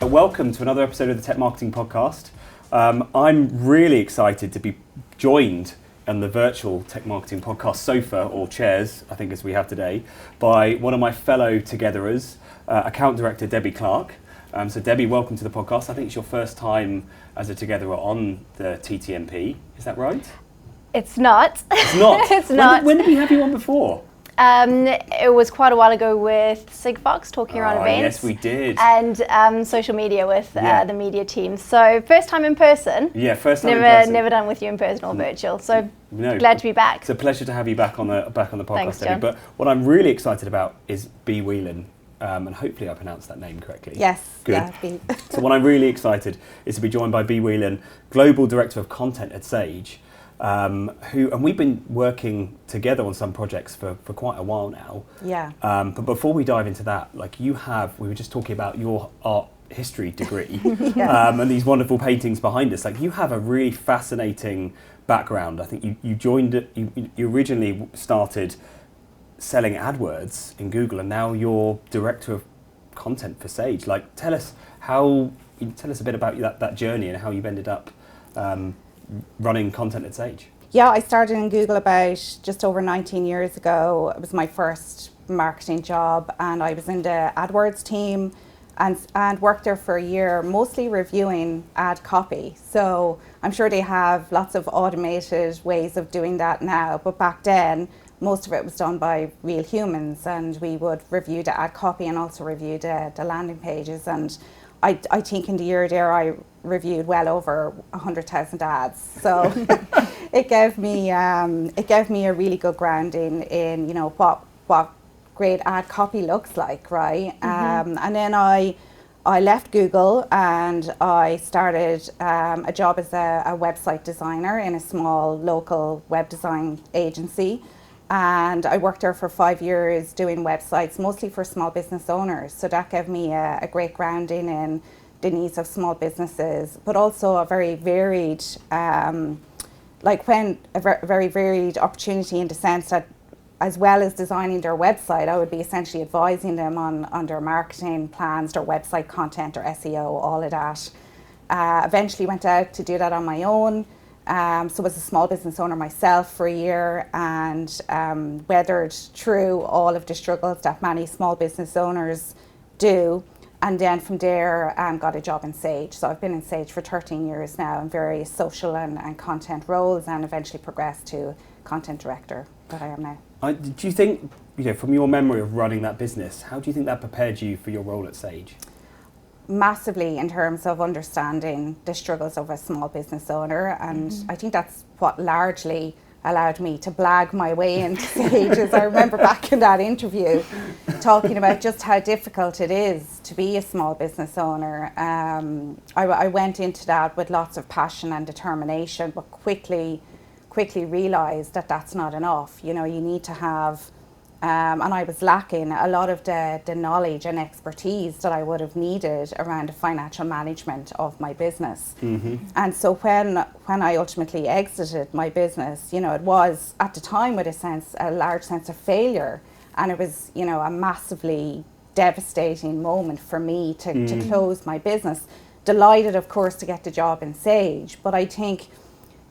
Welcome to another episode of the Tech Marketing Podcast. I'm really excited to be joined on the virtual Tech Marketing Podcast sofa, or chairs, I think as we have today, by one of my fellow togetherers, Account Director Debbie Clark. So Debbie, welcome to the podcast. I think it's your first time as a togetherer on the TTMP, is that right? It's not. It's not? It's not. When did we have you on before? It was quite a while ago with Sigfox talking around events. Yes, we did. And social media with the media team. So first time in person. Yeah, first time in person. Never done with you in person or virtual. So glad to be back. It's a pleasure to have you back on the podcast, Thanks, Debbie. Jon. But what I'm really excited about is Bea Whelan. And hopefully I pronounced that name correctly. Yes. Good. Yeah, So what I'm really excited is to be joined by Bea Whelan, Global Director of Content at Sage. And we've been working together on some projects for quite a while now. Yeah. But before we dive into that, we were just talking about your art history degree and these wonderful paintings behind us. You have a really fascinating background. I think you originally started selling AdWords in Google, and now you're Director of Content for Sage. Tell us a bit about that journey and how you've ended up running content at Sage. Yeah, I started in Google about just over 19 years ago. It was my first marketing job, and I was in the AdWords team and worked there for a year, mostly reviewing ad copy. So I'm sure they have lots of automated ways of doing that now, but back then, most of it was done by real humans, and we would review the ad copy and also review the landing pages. And I think in the year there I reviewed well over 100,000 ads. So it gave me a really good grounding in what great ad copy looks like, right? Mm-hmm. And then I left Google and I started a job as a website designer in a small local web design agency. And I worked there for 5 years doing websites, mostly for small business owners. So that gave me a great grounding in the needs of small businesses, but also a very varied, very varied opportunity in the sense that, as well as designing their website, I would be essentially advising them on their marketing plans, their website content, their SEO, all of that. Eventually went out to do that on my own. So was a small business owner myself for a year, and weathered through all of the struggles that many small business owners do. And then from there, got a job in Sage. So I've been in Sage for 13 years now in various social and content roles, and eventually progressed to content director that I am now. Do you think, from your memory of running that business, how do you think that prepared you for your role at Sage? Massively, in terms of understanding the struggles of a small business owner, and I think that's what largely allowed me to blag my way into Sage. As I remember back in that interview talking about just how difficult it is to be a small business owner. I went into that with lots of passion and determination, but quickly realised that that's not enough. You need to have and I was lacking a lot of the knowledge and expertise that I would have needed around the financial management of my business. Mm-hmm. And so when I ultimately exited my business, it was at the time with a large sense of failure, and it was, a massively devastating moment for me to close my business. Delighted, of course, to get the job in Sage, but I think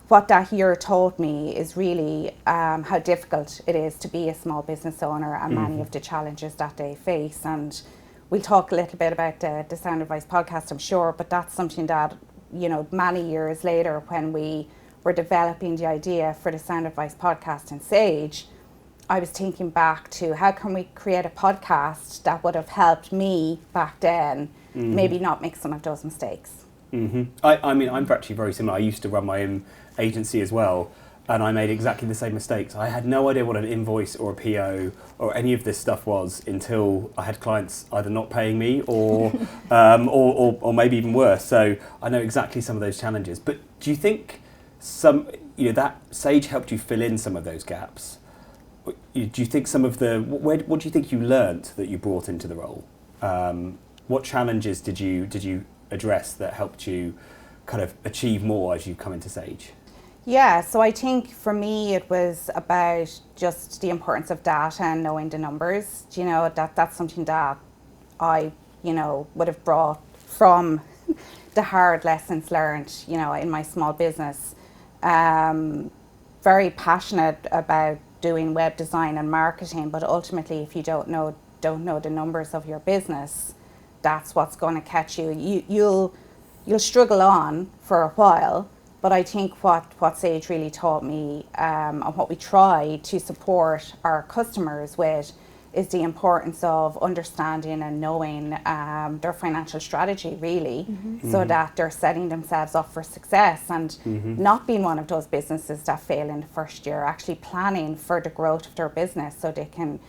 what that year taught me is really how difficult it is to be a small business owner and many of the challenges that they face. And we'll talk a little bit about the Sound Advice podcast, I'm sure, but that's something that, many years later, when we were developing the idea for the Sound Advice podcast in Sage, I was thinking back to how can we create a podcast that would have helped me back then maybe not make some of those mistakes. Mm-hmm. I'm actually very similar. I used to run my own agency as well, and I made exactly the same mistakes. I had no idea what an invoice or a PO or any of this stuff was until I had clients either not paying me or maybe even worse. So I know exactly some of those challenges. But do you think that Sage helped you fill in some of those gaps? Do you think what do you think you learnt that you brought into the role? What challenges did you address that helped you kind of achieve more as you come into Sage? Yeah, so I think for me it was about just the importance of data and knowing the numbers. That's something that I would have brought from the hard lessons learned, in my small business. Very passionate about doing web design and marketing, but ultimately, if you don't know the numbers of your business, that's what's going to catch you. You'll struggle on for a while, but I think what Sage really taught me, and what we try to support our customers with, is the importance of understanding and knowing their financial strategy, really, so that they're setting themselves up for success and not being one of those businesses that fail in the first year, actually planning for the growth of their business so they can,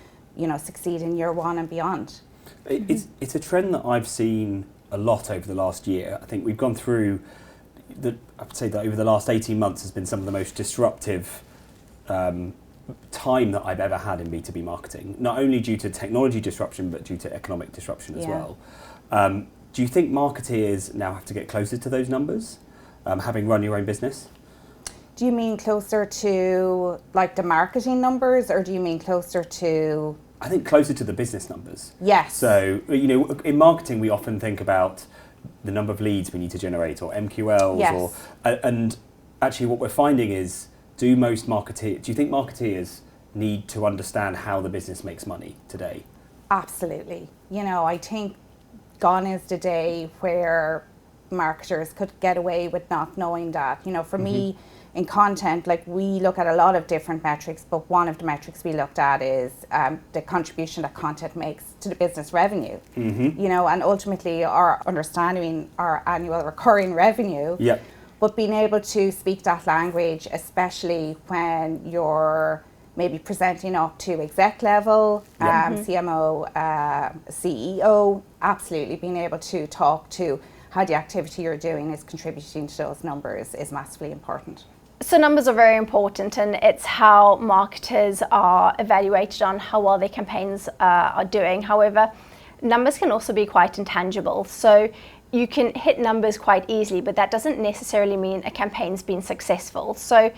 succeed in year one and beyond. It's a trend that I've seen a lot over the last year. I think we've gone through, I would say that over the last 18 months has been some of the most disruptive time that I've ever had in B2B marketing, not only due to technology disruption, but due to economic disruption as well. Do you think marketeers now have to get closer to those numbers, having run your own business? Do you mean closer to like the marketing numbers, or do you mean closer to... I think closer to the business numbers. Yes. So, in marketing, we often think about the number of leads we need to generate, or MQLs, yes. And actually what we're finding is, do you think marketeers need to understand how the business makes money today? Absolutely. I think gone is the day where marketers could get away with not knowing that. For me, in content, like, we look at a lot of different metrics, but one of the metrics we looked at is the contribution that content makes to the business revenue. And ultimately our understanding our annual recurring revenue. Yep. But being able to speak that language, especially when you're maybe presenting up to exec level, CMO, CEO, absolutely being able to talk to how the activity you're doing is contributing to those numbers is massively important. So numbers are very important, and it's how marketers are evaluated on how well their campaigns are doing. However, numbers can also be quite intangible. So you can hit numbers quite easily, but that doesn't necessarily mean a campaign's been successful. So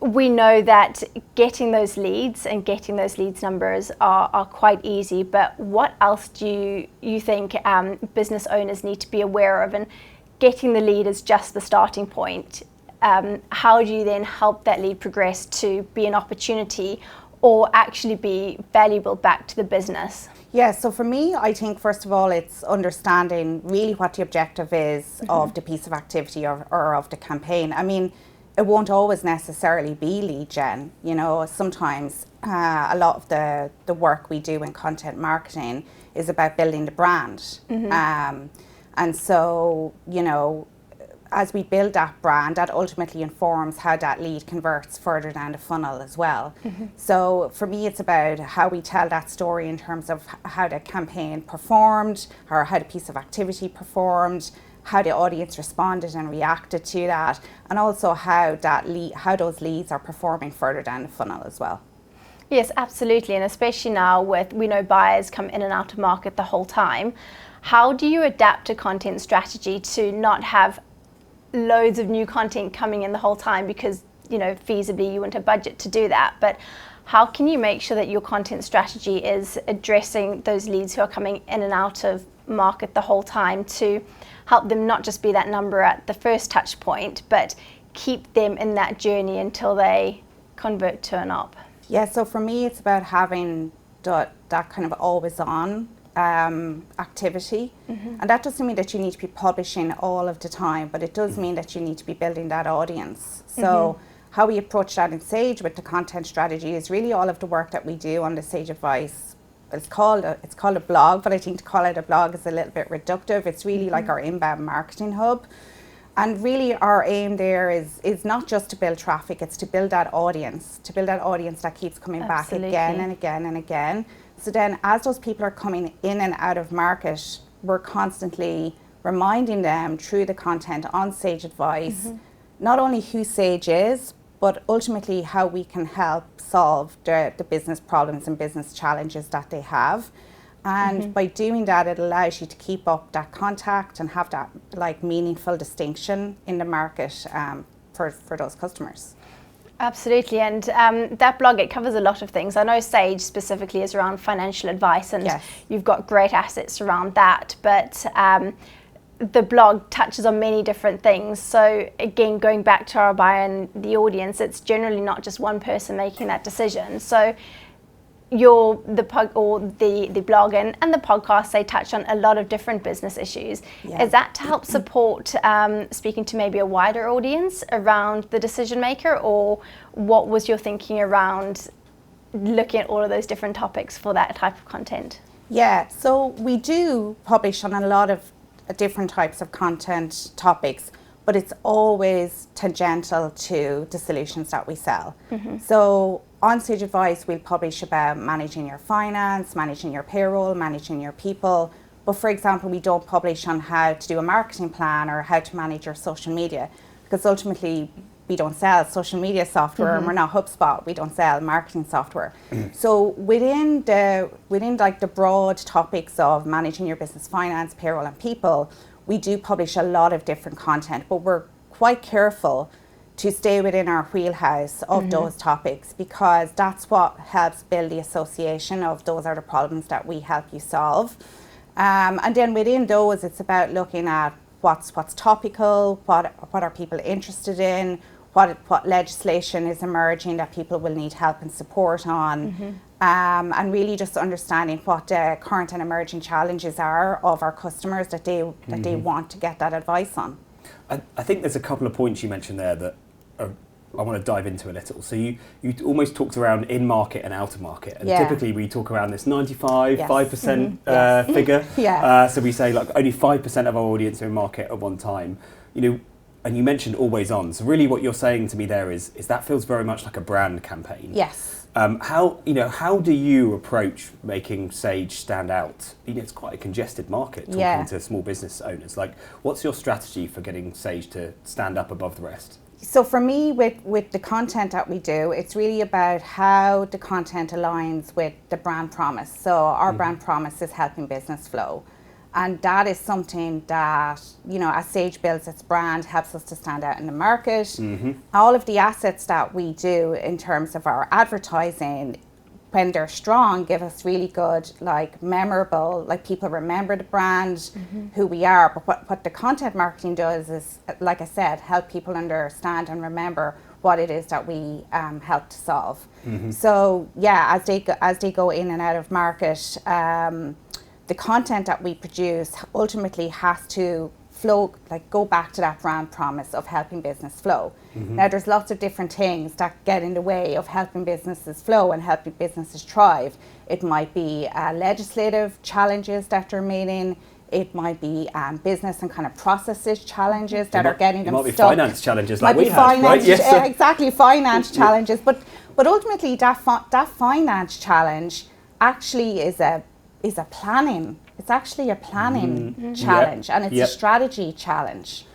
we know that getting those leads and getting those leads numbers are quite easy, but what else do you think business owners need to be aware of? And getting the lead is just the starting point. How do you then help that lead progress to be an opportunity or actually be valuable back to the business? Yeah, so for me, I think first of all, it's understanding really what the objective is of the piece of activity or of the campaign. I mean, it won't always necessarily be lead gen. Sometimes a lot of the work we do in content marketing is about building the brand. And so, as we build that brand, that ultimately informs how that lead converts further down the funnel as well. So for me, it's about how we tell that story in terms of how the campaign performed, or how the piece of activity performed, how the audience responded and reacted to that, and also how those leads are performing further down the funnel as well. Yes, absolutely, and especially now we know buyers come in and out of market the whole time. How do you adapt a content strategy to not have loads of new content coming in the whole time, because feasibly you wouldn't have budget to do that, but how can you make sure that your content strategy is addressing those leads who are coming in and out of market the whole time, to help them not just be that number at the first touch point, but keep them in that journey until they convert to an op? Yeah, so for me, it's about having that kind of always on activity. And that doesn't mean that you need to be publishing all of the time, but it does mean that you need to be building that audience. So how we approach that in Sage with the content strategy is really all of the work that we do on the Sage Advice. It's called a blog, but I think to call it a blog is a little bit reductive. It's really like our inbound marketing hub. And really our aim there is not just to build traffic, it's to build that audience that keeps coming back again and again and again. So then as those people are coming in and out of market, we're constantly reminding them through the content on Sage Advice, not only who Sage is, but ultimately how we can help solve the business problems and business challenges that they have. And by doing that, it allows you to keep up that contact and have that meaningful distinction in the market for those customers. Absolutely, and that blog, it covers a lot of things. I know Sage specifically is around financial advice, and you've got great assets around that, but the blog touches on many different things. So again, going back to our buyer and the audience, it's generally not just one person making that decision. So the blog and the podcast, they touch on a lot of different business issues. Yeah. Is that to help support speaking to maybe a wider audience around the decision maker, or what was your thinking around looking at all of those different topics for that type of content? Yeah, so we do publish on a lot of different types of content topics, but it's always tangential to the solutions that we sell. So on Sage Advice, we'll publish about managing your finance, managing your payroll, managing your people. But for example, we don't publish on how to do a marketing plan or how to manage your social media, because ultimately we don't sell social media software, and we're not HubSpot. We don't sell marketing software. So within like the broad topics of managing your business finance, payroll, and people, we do publish a lot of different content, but we're quite careful to stay within our wheelhouse of those topics, because that's what helps build the association of those are the problems that we help you solve. And then within those, it's about looking at what's topical, what are people interested in, what legislation is emerging that people will need help and support on, and really just understanding what the current and emerging challenges are of our customers that they want to get that advice on. I think there's a couple of points you mentioned there that I want to dive into a little. So you almost talked around in market and out of market, and typically we talk around this 95% figure. So we say like only 5% of our audience are in market at one time. And you mentioned always on. So really, what you're saying to me there is that feels very much like a brand campaign. Yes. How do you approach making Sage stand out? It's quite a congested market talking to small business owners. Like, what's your strategy for getting Sage to stand up above the rest? So for me, with the content that we do, it's really about how the content aligns with the brand promise. So our brand promise is helping business flow. And that is something that, as Sage builds its brand, helps us to stand out in the market. All of the assets that we do in terms of our advertising, when they're strong, give us really good, memorable, people remember the brand, who we are. But what the content marketing does is, like I said, help people understand and remember what it is that we help to solve. So as they go in and out of market, the content that we produce ultimately has to flow, go back to that brand promise of helping business flow. Now, there's lots of different things that get in the way of helping businesses flow and helping businesses thrive. It might be legislative challenges that they're meeting. It might be business and kind of processes challenges that are getting them stuck. It might be finance challenges like we have, right? Yes. Exactly, finance challenges. But ultimately, that finance challenge actually is a planning. It's actually a planning challenge, and it's a strategy challenge.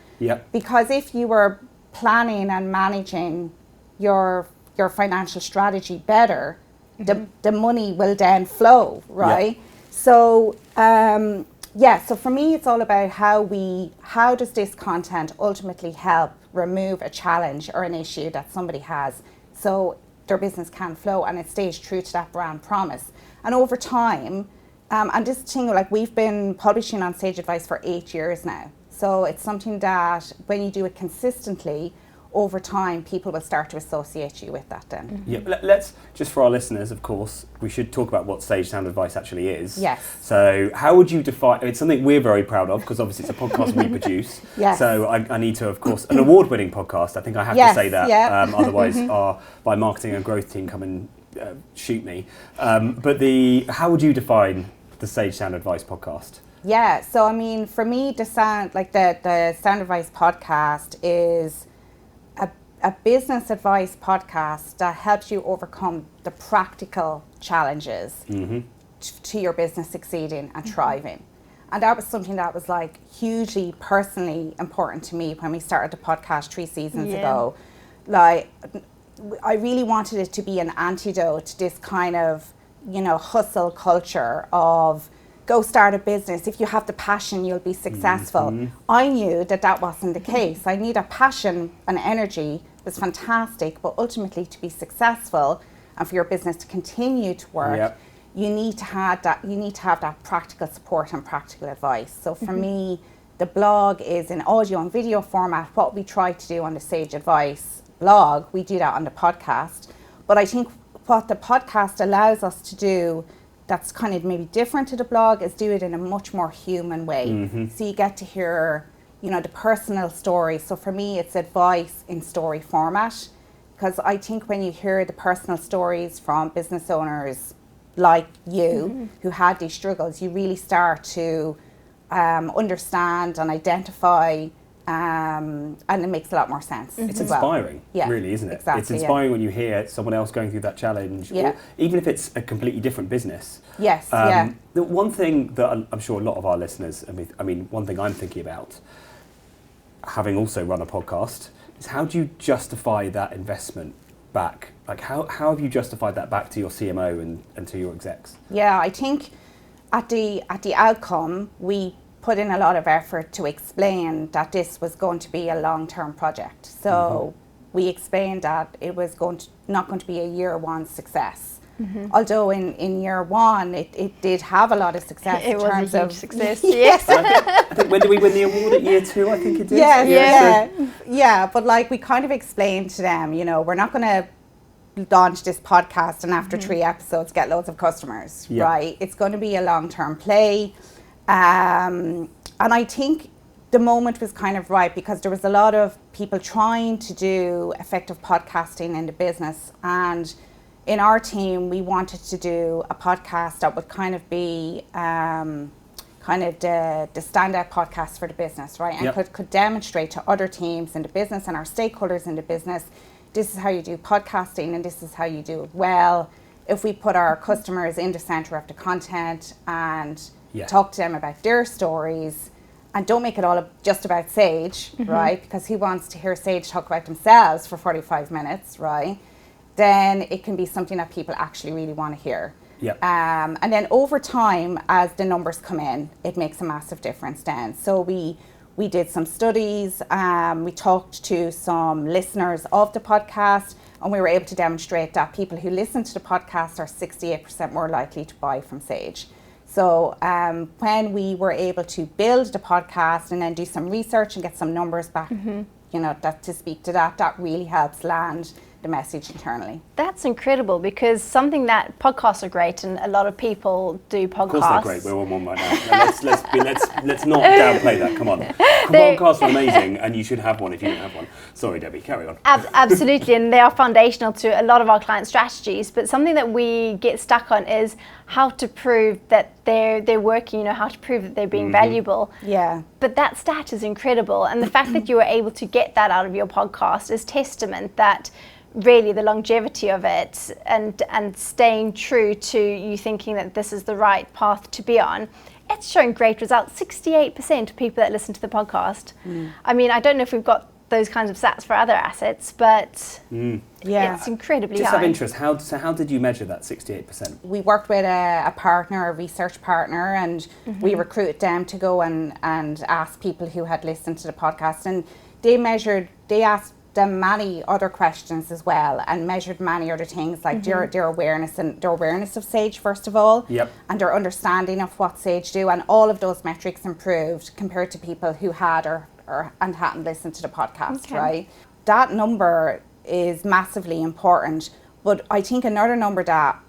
Because if you were planning and managing your financial strategy better, the money will then flow, right? So so for me, it's all about how does this content ultimately help remove a challenge or an issue that somebody has, so their business can flow and it stays true to that brand promise. And over time, and this thing, we've been publishing on Sage Advice for 8 years now. So it's something that when you do it consistently, over time, people will start to associate you with that then. Let's, just for our listeners, of course, we should talk about what Sage Sound Advice actually is. Yes. So how would you define, it's something we're very proud of, because obviously it's a podcast we produce. So I need to, of course, an award-winning podcast, I think I have to say that, otherwise my marketing and growth team come and shoot me. But how would you define the Sage Sound Advice podcast? Yeah, so I mean, for me, the Sound Advice podcast is a business advice podcast that helps you overcome the practical challenges to your business succeeding and thriving. And that was something that was hugely personally important to me when we started the podcast 3 seasons ago. I really wanted it to be an antidote to this kind of, hustle culture of go start a business. If you have the passion, you'll be successful. I knew that wasn't the case. I knew that passion and energy was fantastic, but ultimately to be successful and for your business to continue to work, you need to have that practical support and practical advice. So for me, the blog is in audio and video format. What we try to do on the Sage Advice blog, we do that on the podcast. But I think what the podcast allows us to do that's kind of maybe different to the blog is do it in a much more human way. So you get to hear, you know, the personal story. So for me, it's advice in story format, because I think when you hear the personal stories from business owners like you who had these struggles, you really start to understand and identify, and it makes a lot more sense. It's inspiring, really, isn't it? Exactly, it's inspiring when you hear someone else going through that challenge, or even if it's a completely different business. The one thing that I'm sure a lot of our listeners, I mean, one thing I'm thinking about, having also run a podcast, is how do you justify that investment back? Like, how have you justified that back to your CMO and to your execs? Yeah, I think at the outcome, we put in a lot of effort to explain that this was going to be a long-term project. So we explained that it was not going to be a year one success. Although in year one, it did have a lot of success. It was a huge success, yes. I think when did we win the award at year 2? I think it did. Yeah, but like we kind of explained to them, you know, we're not going to launch this podcast and after 3 episodes get loads of customers, right? It's going to be a long-term play. And I think the moment was kind of right, because there was a lot of people trying to do effective podcasting in the business, and in our team we wanted to do a podcast that would kind of be kind of the standout podcast for the business, right? And could demonstrate to other teams in the business and our stakeholders in the business, this is how you do podcasting and this is how you do it well. If we put our customers in the center of the content and talk to them about their stories, and don't make it all just about Sage, right? Because who wants to hear Sage talk about themselves for 45 minutes, right? Then it can be something that people actually really want to hear. And then over time, as the numbers come in, it makes a massive difference then. So we did some studies, we talked to some listeners of the podcast, and we were able to demonstrate that people who listen to the podcast are 68% more likely to buy from Sage. So when we were able to build the podcast and then do some research and get some numbers back, you know, that to speak to that really helps land the message internally. That's incredible, because something that podcasts are great, and a lot of people do podcasts. Of course they're great. We're on one right now. Let's not downplay that. Come on. Podcasts are amazing, and you should have one if you don't have one. Sorry, Debbie, carry on. Absolutely, and they are foundational to a lot of our client strategies. But something that we get stuck on is how to prove that they're working. You know, how to prove that they're being valuable. Yeah. But that stat is incredible, and the fact that you were able to get that out of your podcast is testament that really the longevity of it and staying true to you thinking that this is the right path to be on. It's showing great results. 68% of people that listen to the podcast. I mean, I don't know if we've got those kinds of stats for other assets, but it's incredibly Just high. out of interest, how did you measure that 68%? We worked with a partner, a research partner, and we recruited them to go and ask people who had listened to the podcast, and they asked them many other questions as well, and measured many other things like their awareness of Sage first of all, and their understanding of what Sage do, and all of those metrics improved compared to people who had or hadn't listened to the podcast, right? That number is massively important, but I think another number that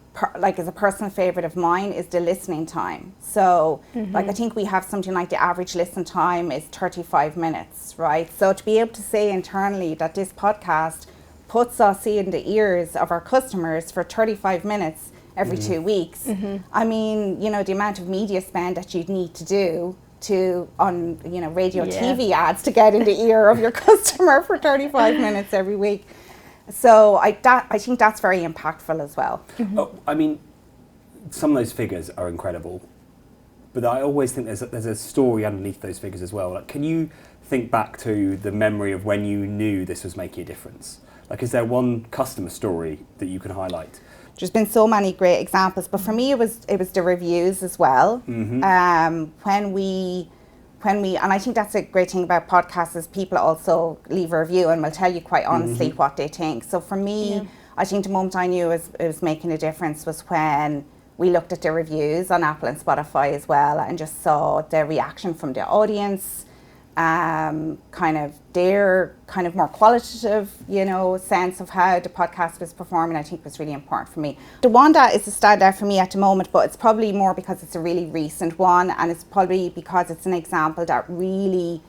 is a personal favorite of mine is the listening time. So like I think we have something like the average listen time is 35 minutes, right? So to be able to say internally that this podcast puts us in the ears of our customers for 35 minutes every 2 weeks, I mean, you know, the amount of media spend that you'd need to do on you know, radio, TV ads to get in the ear of your customer for 35 minutes every week. So I think that's very impactful as well. I mean, some of those figures are incredible, but I always think there's a story underneath those figures as well. Like, can you think back to the memory of when you knew this was making a difference? Like, is there one customer story that you can highlight? There's been so many great examples, but for me it was the reviews as well. When we, and I think that's a great thing about podcasts, is people also leave a review and will tell you quite honestly what they think. So for me, I think the moment I knew it was making a difference was when we looked at the reviews on Apple and Spotify as well, and just saw the reaction from the audience. kind of their kind of more qualitative, sense of how the podcast was performing, I think was really important for me. The one that is a standout for me at the moment, but it's probably more because it's a really recent one, and it's probably because it's an example that really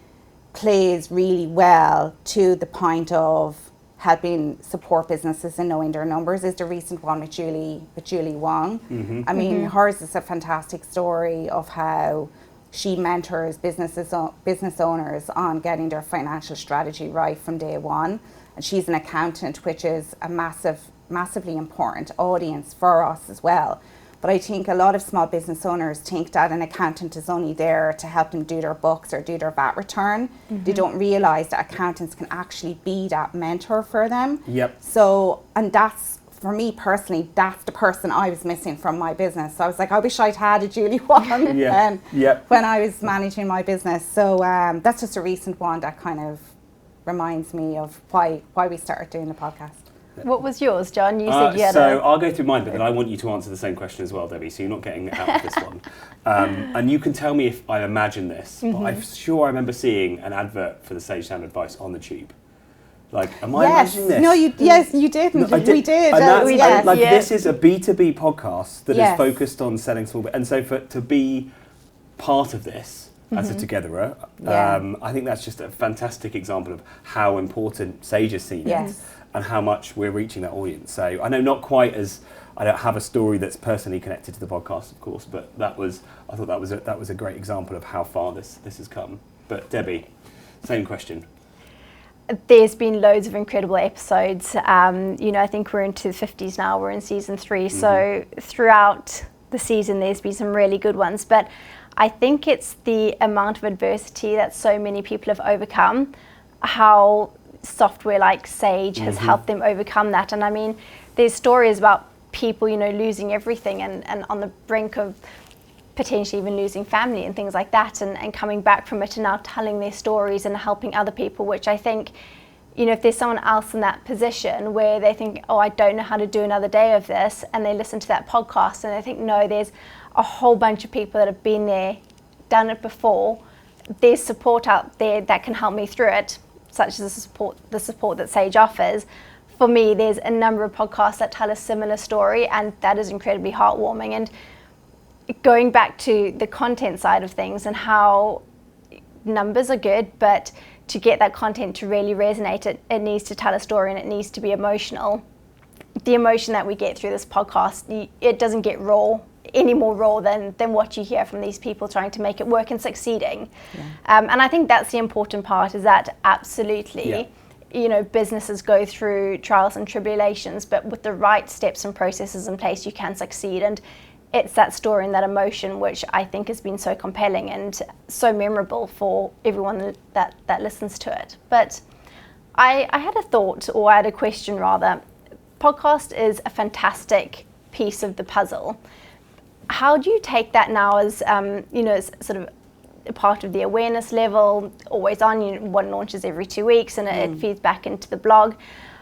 plays really well to the point of helping support businesses and knowing their numbers, is the recent one with Julie Wong. Mm-hmm. I mean, hers is a fantastic story of how she mentors business owners on getting their financial strategy right from day one. And she's an accountant, which is a massively important audience for us as well. But I think a lot of small business owners think that an accountant is only there to help them do their books or do their VAT return. They don't realise that accountants can actually be that mentor for them. Yep. So, and that's, for me personally, that's the person I was missing from my business. So I was like, I wish I'd had a Julie Wong when I was managing my business. So that's just a recent one that kind of reminds me of why we started doing the podcast. What was yours, Jon? You said you had So I'll go through mine, but then I want you to answer the same question as well, Debbie, so you're not getting out of this one. And you can tell me if I imagine this, but I'm sure I remember seeing an advert for the Sage Sound Advice on the tube. Like, am I imagining this? No, yes, you didn't. No, we did. And Yes. this is a B2B podcast that is focused on selling small business. And so to be part of this as a togetherer, I think that's just a fantastic example of how important Sage is seen and how much we're reaching that audience. So I know not quite as, I don't have a story that's personally connected to the podcast, of course, but I thought that was a great example of how far this has come. But Debbie, same question. There's been loads of incredible episodes. I think we're into the 50s now. We're in season 3. So throughout the season, there's been some really good ones. But I think it's the amount of adversity that so many people have overcome, how software like Sage has helped them overcome that. And I mean, there's stories about people, losing everything and on the brink of potentially even losing family and things like that, and coming back from it and now telling their stories and helping other people, which I think, if there's someone else in that position where they think, oh, I don't know how to do another day of this, and they listen to that podcast and they think, no, there's a whole bunch of people that have been there, done it before, there's support out there that can help me through it, such as the support that Sage offers. For me, there's a number of podcasts that tell a similar story, and that is incredibly heartwarming. And going back to the content side of things and how numbers are good, but to get that content to really resonate, it needs to tell a story and it needs to be emotional. The emotion that we get through this podcast, it doesn't get any more raw than what you hear from these people trying to make it work and succeeding. And I think that's the important part, is that absolutely, businesses go through trials and tribulations, but with the right steps and processes in place, you can succeed. And it's that story and that emotion which I think has been so compelling and so memorable for everyone that listens to it. But I had a thought, or I had a question rather. Podcast is a fantastic piece of the puzzle. How do you take that now as, as sort of a part of the awareness level, always on, one launches every 2 weeks and it feeds back into the blog.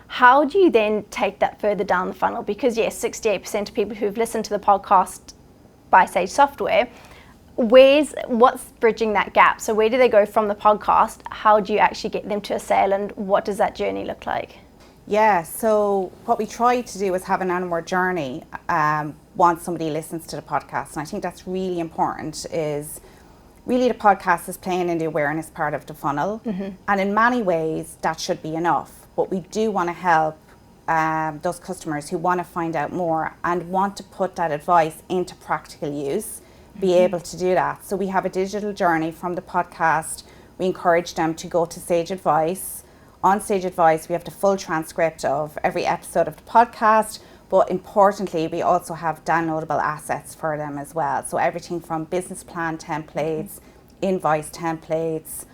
How do you then take that further down the funnel? Because yes, 68% of people who've listened to the podcast by Sage Software, what's bridging that gap? So where do they go from the podcast? How do you actually get them to a sale, and what does that journey look like? Yeah, so what we try to do is have an onward journey once somebody listens to the podcast. And I think that's really important, is really the podcast is playing in the awareness part of the funnel. And in many ways, that should be enough. But we do want to help those customers who want to find out more and want to put that advice into practical use, be able to do that. So we have a digital journey from the podcast. We encourage them to go to Sage Advice. On Sage Advice, we have the full transcript of every episode of the podcast, but importantly, we also have downloadable assets for them as well. So everything from business plan templates, invoice templates,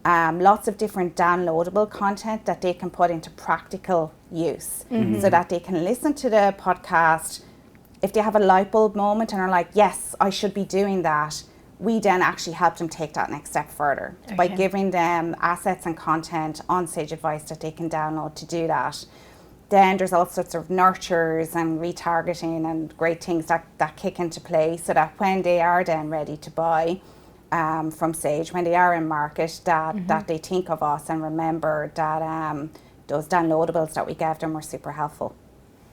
lots of different downloadable content that they can put into practical use, so that they can listen to the podcast. If they have a light bulb moment and are like, yes, I should be doing that, we then actually help them take that next step further by giving them assets and content on Sage Advice that they can download to do that. Then there's all sorts of nurtures and retargeting and great things that kick into play, so that when they are then ready to buy, from Sage when they are in market, that they think of us and remember that those downloadables that we gave them were super helpful.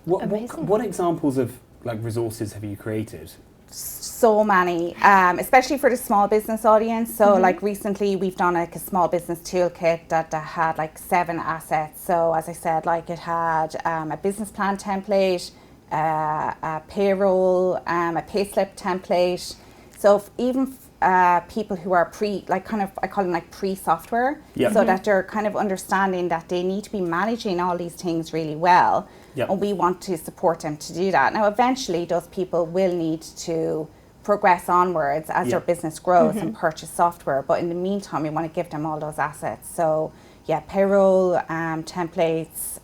What examples of like resources have you created? So many, especially for the small business audience. So like recently we've done like a small business toolkit that had like 7 assets. So as I said, like it had a business plan template, a payroll, a payslip template. So even people who are I call them like pre-software, so that they're kind of understanding that they need to be managing all these things really well. And we want to support them to do that. Now, eventually, those people will need to progress onwards as their business grows and purchase software. But in the meantime, we want to give them all those assets. So, payroll templates,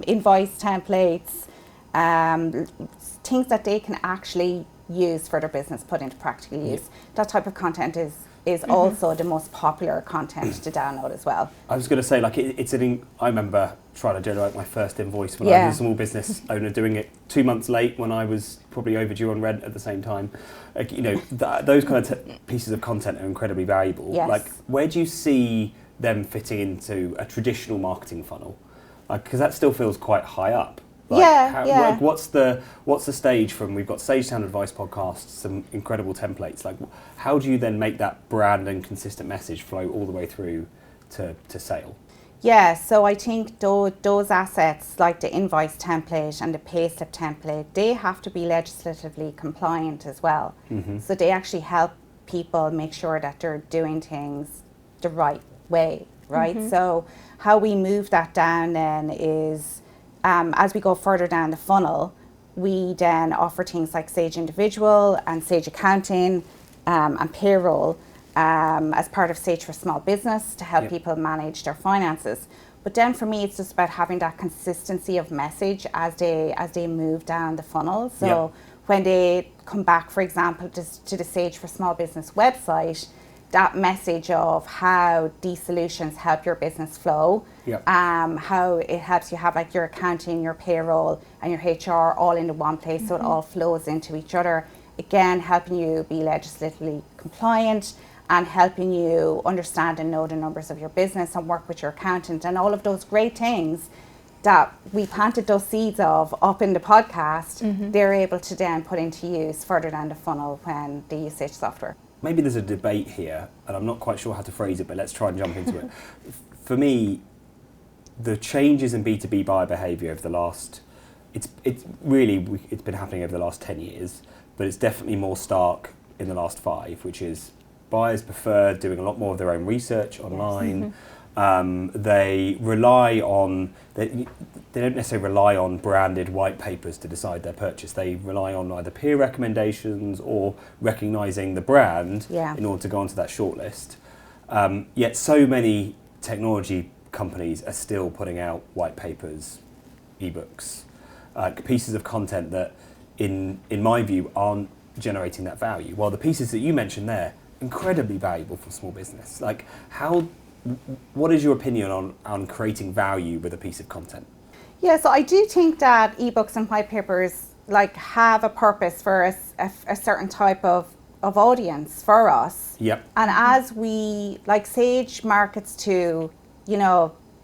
invoice templates, things that they can actually use for their business, put into practical use. That type of content is also the most popular content to download as well. I was going to say, like, I remember trying to generate my first invoice when I was a small business owner, doing it 2 months late when I was probably overdue on rent at the same time. Like, those kind of pieces of content are incredibly valuable. Yes. Like, where do you see them fitting into a traditional marketing funnel? Like, because that still feels quite high up. Like, what's the stage from? We've got Sage Sound Advice podcasts, some incredible templates. Like, how do you then make that brand and consistent message flow all the way through to sale? Yeah, so I think those assets like the invoice template and the payslip template, they have to be legislatively compliant as well. So they actually help people make sure that they're doing things the right way, right? So how we move that down then is, as we go further down the funnel, we then offer things like Sage Individual and Sage Accounting and Payroll as part of Sage for Small Business to help people manage their finances. But then for me, it's just about having that consistency of message as they move down the funnel. So when they come back, for example, to the Sage for Small Business website, that message of how these solutions help your business flow, how it helps you have like your accounting, your payroll and your HR all into one place, so it all flows into each other. Again, helping you be legislatively compliant and helping you understand and know the numbers of your business and work with your accountant and all of those great things that we planted those seeds of up in the podcast, they're able to then put into use further down the funnel when they use Sage software. Maybe there's a debate here, and I'm not quite sure how to phrase it, but let's try and jump into it. For me, the changes in B2B buyer behaviour over the last, it's been happening over the last 10 years, but it's definitely more stark in the last 5, which is buyers prefer doing a lot more of their own research online. They rely on, they don't necessarily rely on branded white papers to decide their purchase. They rely on either peer recommendations or recognising the brand in order to go onto that shortlist. Yet so many technology companies are still putting out white papers, ebooks, pieces of content that in my view aren't generating that value. While the pieces that you mentioned there, incredibly valuable for small business. Like, what is your opinion on creating value with a piece of content? Yeah, so I do think that ebooks and white papers like have a purpose for a certain type of audience for us. And as we, like Sage markets to,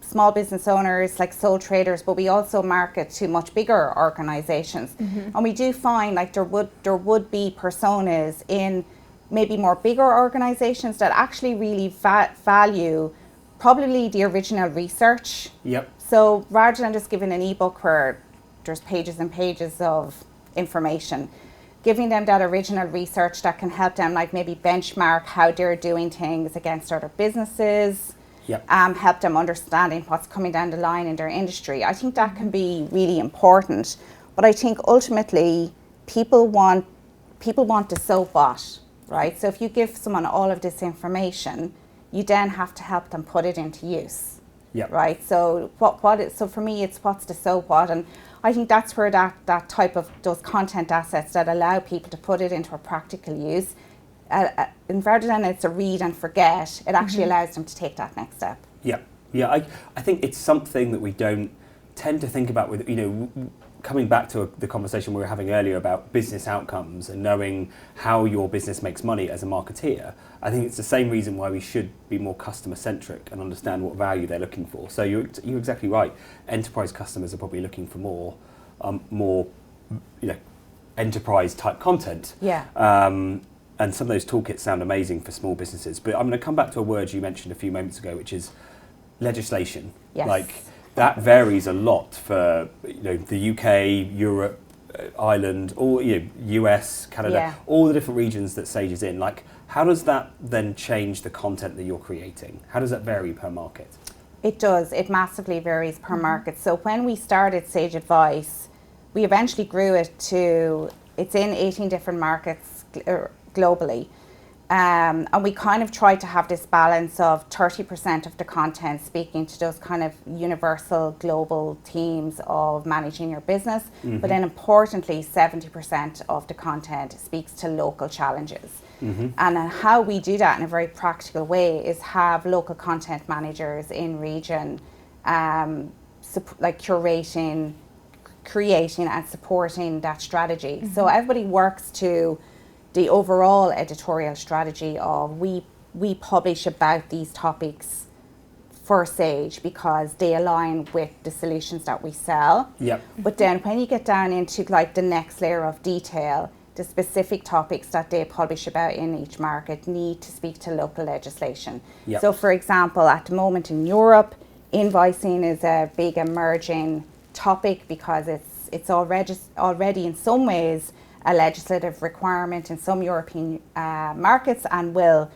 small business owners, like sole traders, but we also market to much bigger organizations. And we do find like there would be personas in maybe more bigger organizations that actually really value probably the original research. So rather than just giving an ebook where there's pages and pages of information, giving them that original research that can help them like maybe benchmark how they're doing things against other businesses, help them understanding what's coming down the line in their industry. I think that can be really important. But I think ultimately people want the so what, right? So if you give someone all of this information, you then have to help them put it into use, right? So so for me, it's what's the so what, and I think that's where that type of those content assets that allow people to put it into a practical use, and rather than it's a read and forget, it actually allows them to take that next step. I think it's something that we don't tend to think about with, coming back to the conversation we were having earlier about business outcomes and knowing how your business makes money as a marketeer, I think it's the same reason why we should be more customer-centric and understand what value they're looking for. So you're exactly right. Enterprise customers are probably looking for more enterprise-type content. Yeah. And some of those toolkits sound amazing for small businesses. But I'm going to come back to a word you mentioned a few moments ago, which is legislation. Yes. Like, that varies a lot for the UK, Europe, Ireland, all US, Canada, all the different regions that Sage is in. Like, how does that then change the content that you're creating? How does that vary per market? It does. It massively varies per market. So when we started Sage Advice, we eventually grew it to, it's in 18 different markets globally. And we kind of tried to have this balance of 30% of the content speaking to those kind of universal global themes of managing your business, but then importantly 70% of the content speaks to local challenges. And how we do that in a very practical way is have local content managers in region, like creating and supporting that strategy. So everybody works to the overall editorial strategy of we publish about these topics for Sage because they align with the solutions that we sell. Yep. But then when you get down into like the next layer of detail, the specific topics that they publish about in each market need to speak to local legislation. Yep. So for example, at the moment in Europe, invoicing is a big emerging topic because it's already in some ways a legislative requirement in some European markets and will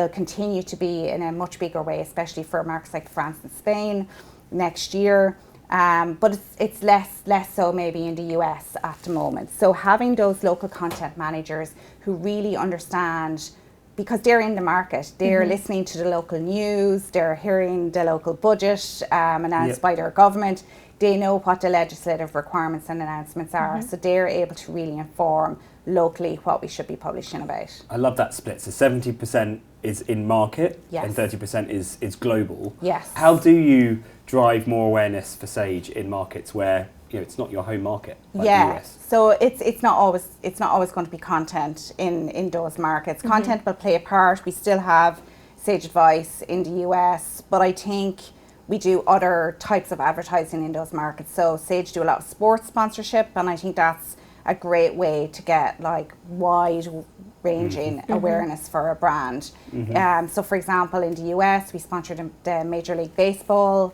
continue to be in a much bigger way, especially for markets like France and Spain next year. But it's less so maybe in the US at the moment. So having those local content managers who really understand, because they're in the market, they're listening to the local news, they're hearing the local budget announced by their government. They know what the legislative requirements and announcements are, so they're able to really inform locally what we should be publishing about. I love that split. So 70% is in market and 30% is global. Yes. How do you drive more awareness for Sage in markets where it's not your home market, like the US? So it's not always going to be content in those markets. Content will play a part. We still have Sage Advice in the US, but I think we do other types of advertising in those markets. So Sage do a lot of sports sponsorship, and I think that's a great way to get like wide ranging awareness for a brand. So for example, in the US, we sponsored the Major League Baseball,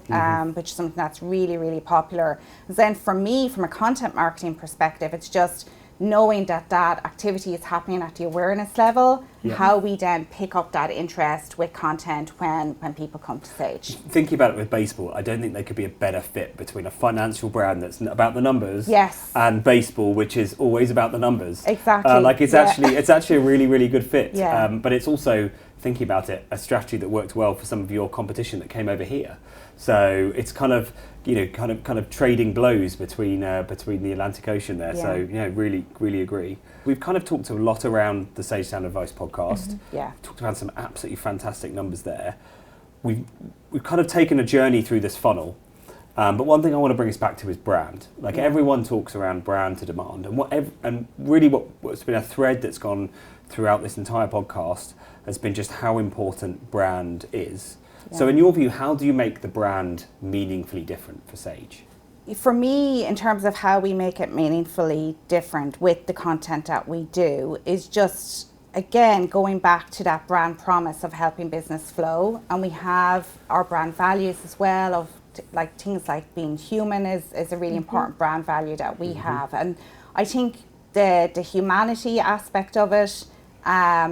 which is something that's really, really popular. And then for me, from a content marketing perspective, it's just knowing that activity is happening at the awareness level, how we then pick up that interest with content when people come to Sage. Thinking about it with baseball, I don't think there could be a better fit between a financial brand that's about the numbers and baseball, which is always about the numbers. Exactly. It's actually a really, really good fit. Yeah. But it's also, thinking about it, a strategy that worked well for some of your competition that came over here. So it's kind of trading blows between the Atlantic Ocean there. So really, really agree. We've kind of talked a lot around the Sage Sound Advice podcast. Talked about some absolutely fantastic numbers there. We've kind of taken a journey through this funnel. But one thing I want to bring us back to is brand. Like everyone talks around brand to demand, and really what's been a thread that's gone throughout this entire podcast has been just how important brand is. So in your view, how do you make the brand meaningfully different for Sage? For me, in terms of how we make it meaningfully different with the content that we do, is just, again, going back to that brand promise of helping business flow. And we have our brand values as well, of like things like being human is a really important brand value that we have. And I think the humanity aspect of it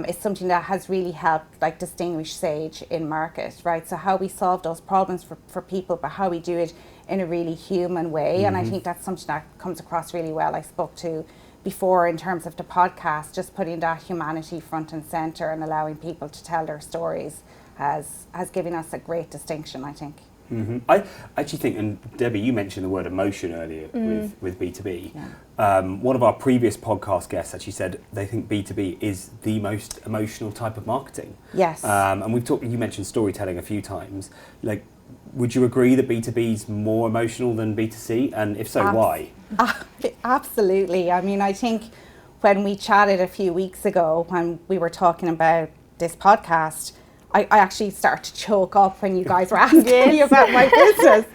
is something that has really helped like distinguish Sage in market, right? So how we solve those problems for people, but how we do it in a really human way. And I think that's something that comes across really well. I spoke to before in terms of the podcast, just putting that humanity front and center and allowing people to tell their stories has given us a great distinction, I think. I actually think, and Debbie, you mentioned the word emotion earlier with B2B. One of our previous podcast guests actually said they think B2B is the most emotional type of marketing. Yes. And you mentioned storytelling a few times. Like, would you agree that B2B is more emotional than B2C? And if so, why? Absolutely. I mean, I think when we chatted a few weeks ago, when we were talking about this podcast, I actually started to choke up when you guys were asking me about my business.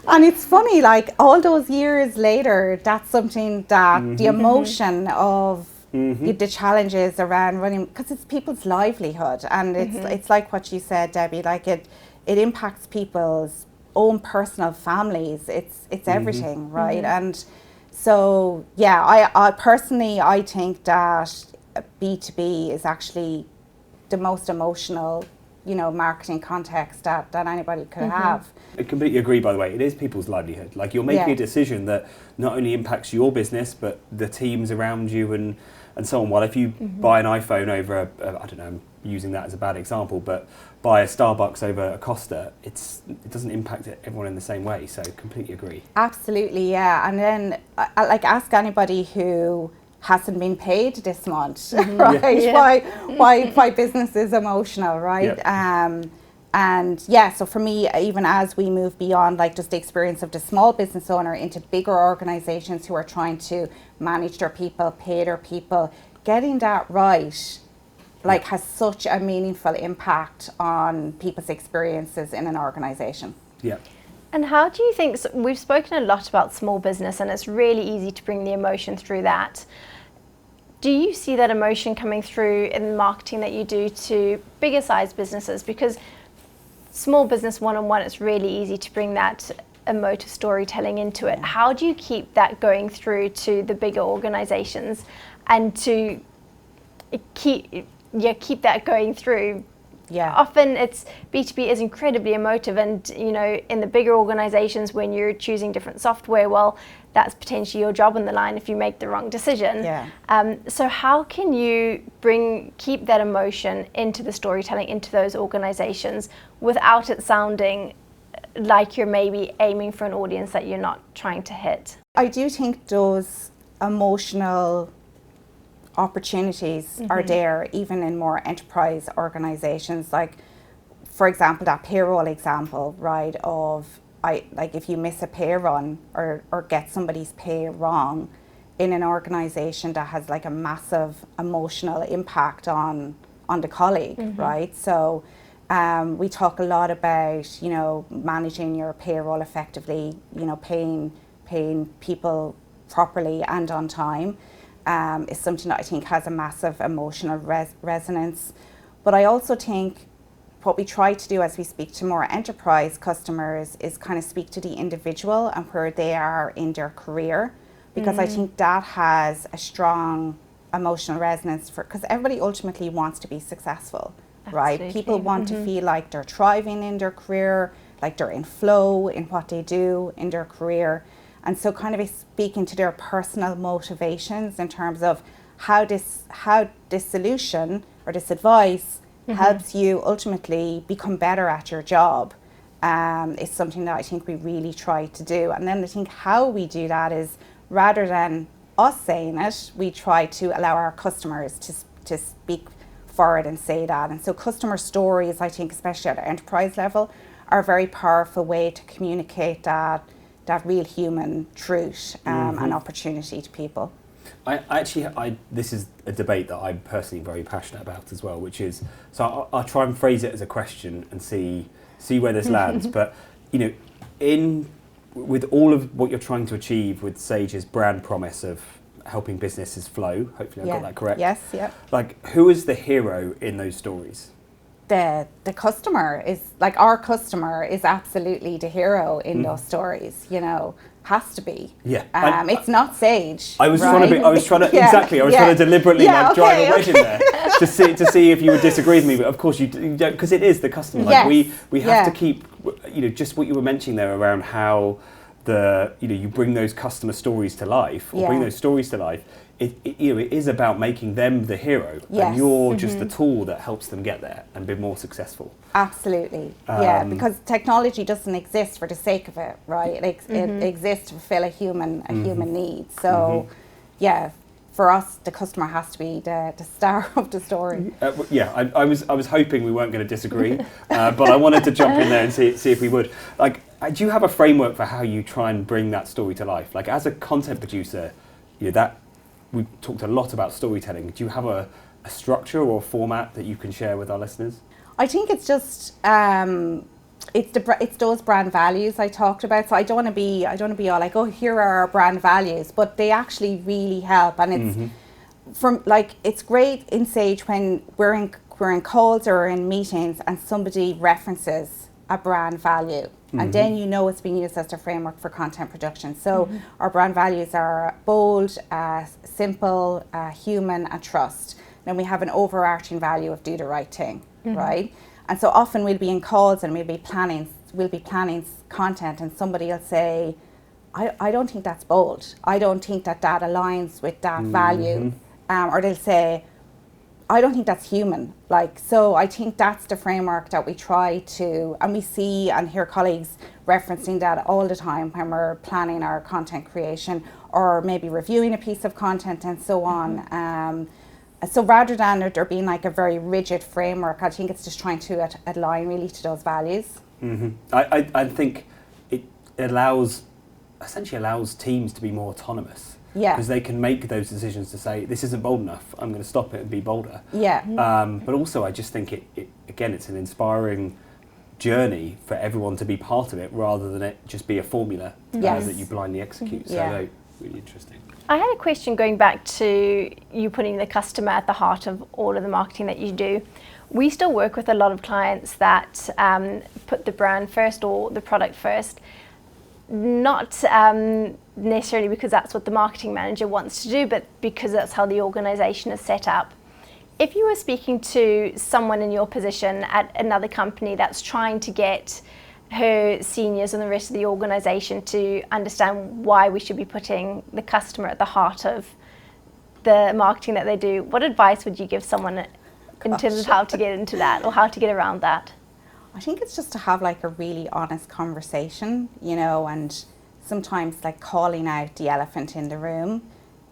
And it's funny, like all those years later, that's something that the emotion of the challenges around running, because it's people's livelihood, and it's like what you said, Debbie, like it impacts people's own personal families. It's everything, right? And so I personally, I think that B2B is actually the most emotional, marketing context that anybody could have. I completely agree, by the way. It is people's livelihood. Like, you're making a decision that not only impacts your business, but the teams around you and so on. Well, if you buy an iPhone over I don't know, I'm using that as a bad example, but buy a Starbucks over a Costa, it doesn't impact everyone in the same way. So completely agree. Absolutely, yeah. And then like ask anybody who hasn't been paid this month, right? Why business is emotional, right? And so for me, even as we move beyond like just the experience of the small business owner into bigger organizations who are trying to manage their people, pay their people, getting that right like has such a meaningful impact on people's experiences in an organization. Yeah. And how do you think, so we've spoken a lot about small business, and it's really easy to bring the emotion through that. Do you see that emotion coming through in the marketing that you do to bigger size businesses? Because small business one-on-one, it's really easy to bring that emotive storytelling into it. How do you keep that going through to the bigger organizations and to keep that going through? Often it's B2B is incredibly emotive, and in the bigger organizations, when you're choosing different software, well, that's potentially your job on the line if you make the wrong decision. So how can you keep that emotion into the storytelling, into those organizations, without it sounding like you're maybe aiming for an audience that you're not trying to hit? I do think those emotional opportunities are there even in more enterprise organizations. Like, for example, that payroll example, right, of if you miss a pay run or get somebody's pay wrong in an organization, that has like a massive emotional impact on the colleague, right? So we talk a lot about managing your payroll effectively, paying people properly and on time. Is something that I think has a massive emotional resonance. But I also think what we try to do as we speak to more enterprise customers is kind of speak to the individual and where they are in their career, because I think that has a strong emotional resonance because everybody ultimately wants to be successful, right? People want to feel like they're thriving in their career, like they're in flow in what they do in their career. And so kind of speaking to their personal motivations in terms of how this solution or this advice helps you ultimately become better at your job is something that I think we really try to do. And then I think how we do that is, rather than us saying it, we try to allow our customers to speak for it and say that. And so customer stories, I think, especially at the enterprise level, are a very powerful way to communicate that real human truth and opportunity to people. This is a debate that I'm personally very passionate about as well, which is, so I'll try and phrase it as a question and see where this lands. But with all of what you're trying to achieve with Sage's brand promise of helping businesses flow, hopefully I got that correct. Yes, yeah. Like, who is the hero in those stories? The customer is, like, our customer is absolutely the hero in those stories, has to be. It's not Sage. I was trying to deliberately drive a wedge in there to see if you would disagree with me, but of course you don't, because it is the customer. Like, we have to keep, just what you were mentioning there around how you bring those customer stories to life, or bring those stories to life. It is about making them the hero, and you're just the tool that helps them get there and be more successful. Absolutely, because technology doesn't exist for the sake of it, right? It exists to fulfill a human need. So, for us, the customer has to be the star of the story. I was hoping we weren't going to disagree, but I wanted to jump in there and see if we would. Like, do you have a framework for how you try and bring that story to life? Like, as a content producer, that we've talked a lot about storytelling. Do you have a structure or format that you can share with our listeners? I think it's just it's those brand values I talked about. So I don't want to be all like, oh, here are our brand values, but they actually really help. And it's from like, it's great in Sage when we're in calls or in meetings and somebody references a brand value, and then it's being used as the framework for content production. So our brand values are bold, simple, human, and trust. Then we have an overarching value of do the right thing, right? And so often we'll be in calls and we'll be planning content, and somebody will say, I don't think that's bold. I don't think that aligns with that value. Or they'll say, I don't think that's human. Like, so I think that's the framework that we try to, and we see and hear colleagues referencing that all the time when we're planning our content creation or maybe reviewing a piece of content and so on. So rather than there being like a very rigid framework, I think it's just trying to align really to those values. I think it essentially allows teams to be more autonomous. Yeah. Because they can make those decisions to say, this isn't bold enough, I'm going to stop it and be bolder. Yeah. But also I just think it's an inspiring journey for everyone to be part of it rather than it just be a formula that you blindly execute. So really interesting. I had a question going back to you putting the customer at the heart of all of the marketing that you do. We still work with a lot of clients that put the brand first or the product first, not necessarily because that's what the marketing manager wants to do, but because that's how the organization is set up. If you were speaking to someone in your position at another company that's trying to get her seniors and the rest of the organization to understand why we should be putting the customer at the heart of the marketing that they do, what advice would you give someone in terms of how to get into that or how to get around that? I think it's just to have like a really honest conversation, and sometimes like calling out the elephant in the room.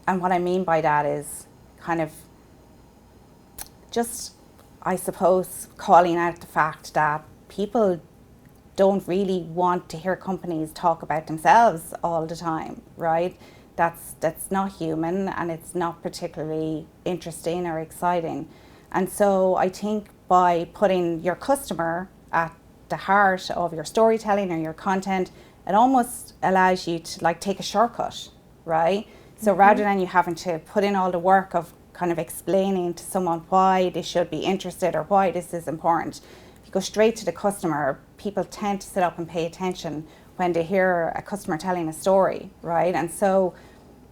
And what I mean by that is kind of just, I suppose, calling out the fact that people don't really want to hear companies talk about themselves all the time, right? That's not human, and it's not particularly interesting or exciting. And so I think by putting your customer at the heart of your storytelling or your content, it almost allows you to like take a shortcut, right? So rather than you having to put in all the work of kind of explaining to someone why they should be interested or why this is important, if you go straight to the customer, people tend to sit up and pay attention when they hear a customer telling a story, right? And so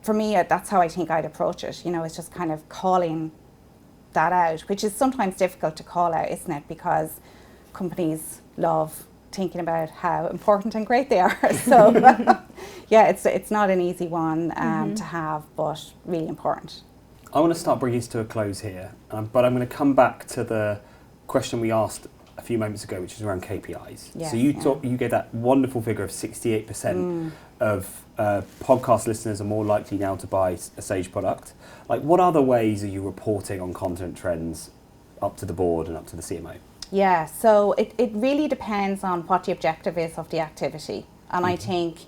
for me, that's how I think I'd approach it. It's just kind of calling that out, which is sometimes difficult to call out, isn't it? Because companies love thinking about how important and great they are. So it's not an easy one to have, but really important. I want to start bringing this to a close here, but I'm going to come back to the question we asked a few moments ago, which is around KPIs. Yes, so you gave that wonderful figure of 68% of podcast listeners are more likely now to buy a Sage product. Like, what other ways are you reporting on content trends up to the board and up to the CMO? Yeah, so it really depends on what the objective is of the activity. And I think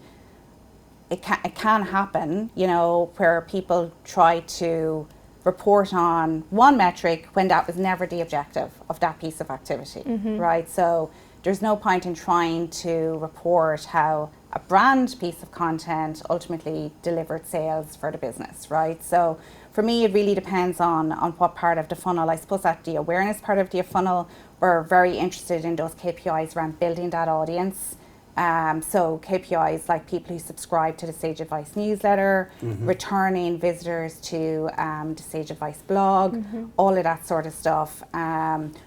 it can happen, where people try to report on one metric when that was never the objective of that piece of activity, right? So there's no point in trying to report how a brand piece of content ultimately delivered sales for the business, right? So for me, it really depends on what part of the funnel. I suppose at the awareness part of the funnel, we're very interested in those KPIs around building that audience. So KPIs like people who subscribe to the Sage Advice newsletter, returning visitors to the Sage Advice blog, all of that sort of stuff.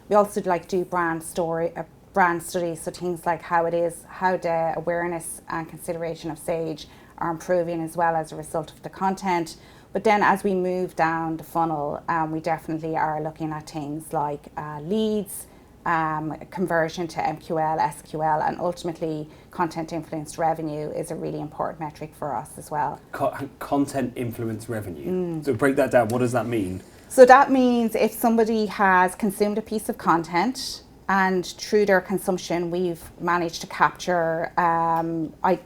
We also do brand studies, so things like how the awareness and consideration of Sage are improving as well as a result of the content. But then as we move down the funnel, we definitely are looking at things like leads, conversion to MQL, SQL, and ultimately content influenced revenue is a really important metric for us as well. Content influenced revenue. So break that down. What does that mean? So that means if somebody has consumed a piece of content and through their consumption we've managed to capture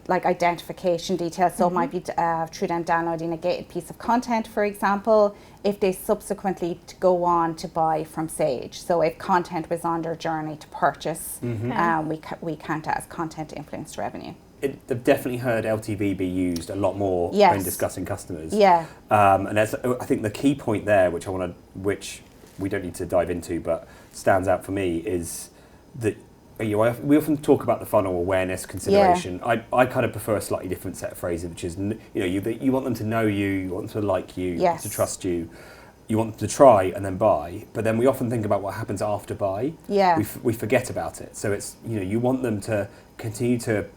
identification details, so it might be through them downloading a gated piece of content, for example, if they subsequently go on to buy from Sage. So if content was on their journey to purchase, we count it as content influenced revenue. I've definitely heard LTV be used a lot more when discussing customers. Yeah. And that's, I think the key point there, which we don't need to dive into, but stands out for me is that we often talk about the funnel awareness consideration. I kind of prefer a slightly different set of phrases, which is you want them to know you want them to like you, you want them to trust you. You want them to try and then buy, but then we often think about what happens after buy. Yeah. We forget about it. So it's you want them to continue to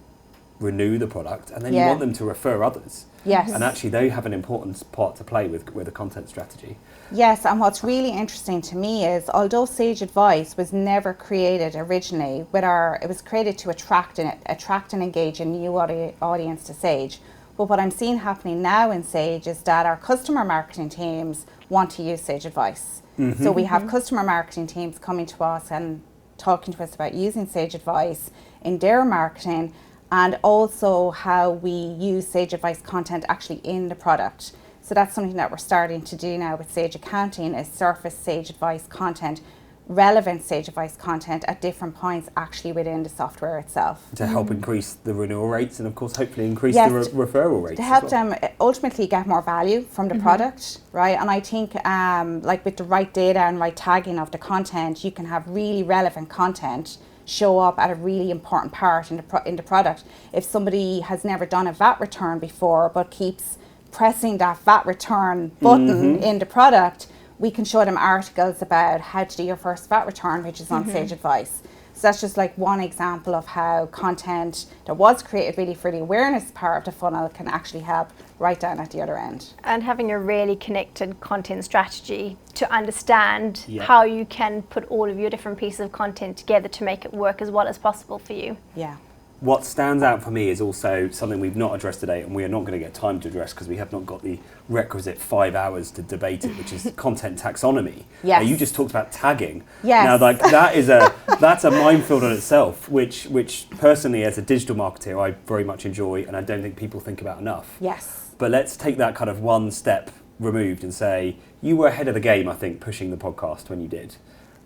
renew the product, and then you want them to refer others. Yes. And actually they have an important part to play with a content strategy. Yes, and what's really interesting to me is although Sage Advice was never created originally it was created to attract and engage a new audience to Sage. But what I'm seeing happening now in Sage is that our customer marketing teams want to use Sage Advice. So we have customer marketing teams coming to us and talking to us about using Sage Advice in their marketing, and also how we use Sage Advice content actually in the product. So that's something that we're starting to do now with Sage Accounting, is surface Sage Advice content, relevant Sage Advice content at different points actually within the software itself. To help increase the renewal rates and of course hopefully increase the referral rates. To help them ultimately get more value from the product, right? And I think with the right data and right tagging of the content, you can have really relevant content show up at a really important part in the product. If somebody has never done a VAT return before but keeps pressing that VAT return button in the product, we can show them articles about how to do your first VAT return, which is on Sage Advice. So that's just like one example of how content that was created really for the awareness part of the funnel can actually help right down at the other end. And having a really connected content strategy to understand how you can put all of your different pieces of content together to make it work as well as possible for you. Yeah. What stands out for me is also something we've not addressed today, and we are not going to get time to address because we have not got the requisite 5 hours to debate it, which is content taxonomy. Yes. You just talked about tagging. Yes. Now, that's a minefield in itself, which personally, as a digital marketer, I very much enjoy, and I don't think people think about enough. Yes. But let's take that kind of one step removed and say you were ahead of the game, I think, pushing the podcast when you did,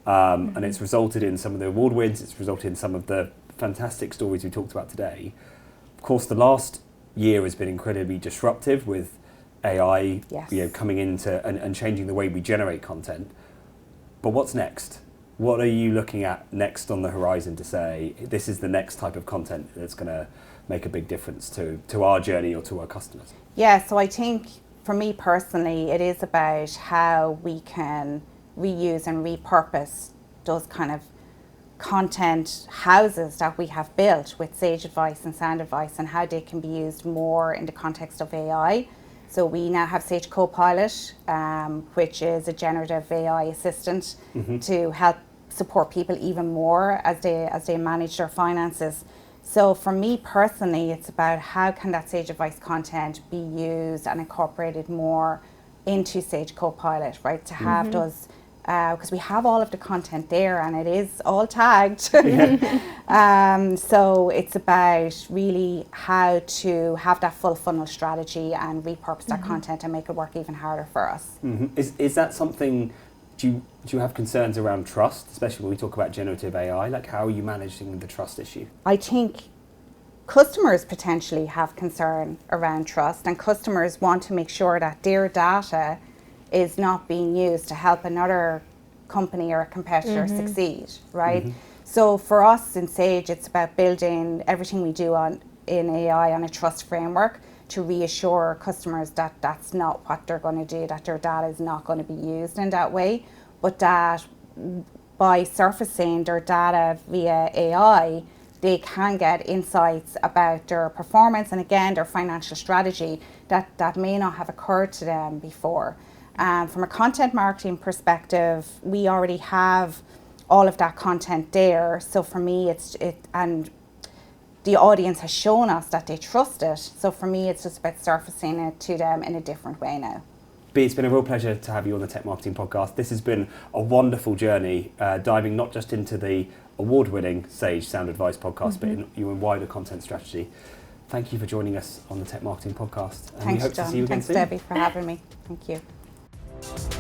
and it's resulted in some of the award wins. It's resulted in some of the fantastic stories we talked about today. Of course, the last year has been incredibly disruptive with AI coming into and changing the way we generate content. But what's next? What are you looking at next on the horizon to say this is the next type of content that's going to make a big difference to our journey or to our customers? Yeah, so I think for me personally, it is about how we can reuse and repurpose those kind of content houses that we have built with Sage Advice and Sound Advice, and how they can be used more in the context of AI. So we now have Sage Copilot, which is a generative AI assistant to help support people even more as they manage their finances. So for me personally, it's about how can that Sage Advice content be used and incorporated more into Sage Copilot, right? To have those, because we have all of the content there and it is all tagged. So it's about really how to have that full funnel strategy and repurpose that content and make it work even harder for us. Is that something, do you have concerns around trust, especially when we talk about generative AI? Like, how are you managing the trust issue? I think customers potentially have concern around trust, and customers want to make sure that their data is not being used to help another company or a competitor succeed, right? So for us in Sage, it's about building everything we do in AI on a trust framework to reassure customers that that's not what they're going to do, that their data is not going to be used in that way, but that by surfacing their data via AI, they can get insights about their performance and again, their financial strategy that may not have occurred to them before. From a content marketing perspective, we already have all of that content there. So for me, and the audience has shown us that they trust it. So for me, it's just about surfacing it to them in a different way now. Bea, it's been a real pleasure to have you on the Tech Marketing Podcast. This has been a wonderful journey, diving not just into the award-winning Sage Sound Advice podcast, but in your wider content strategy. Thank you for joining us on the Tech Marketing Podcast. And Thanks, we hope Jon. to see you again Thanks, soon. Debbie, for having me. Thank you.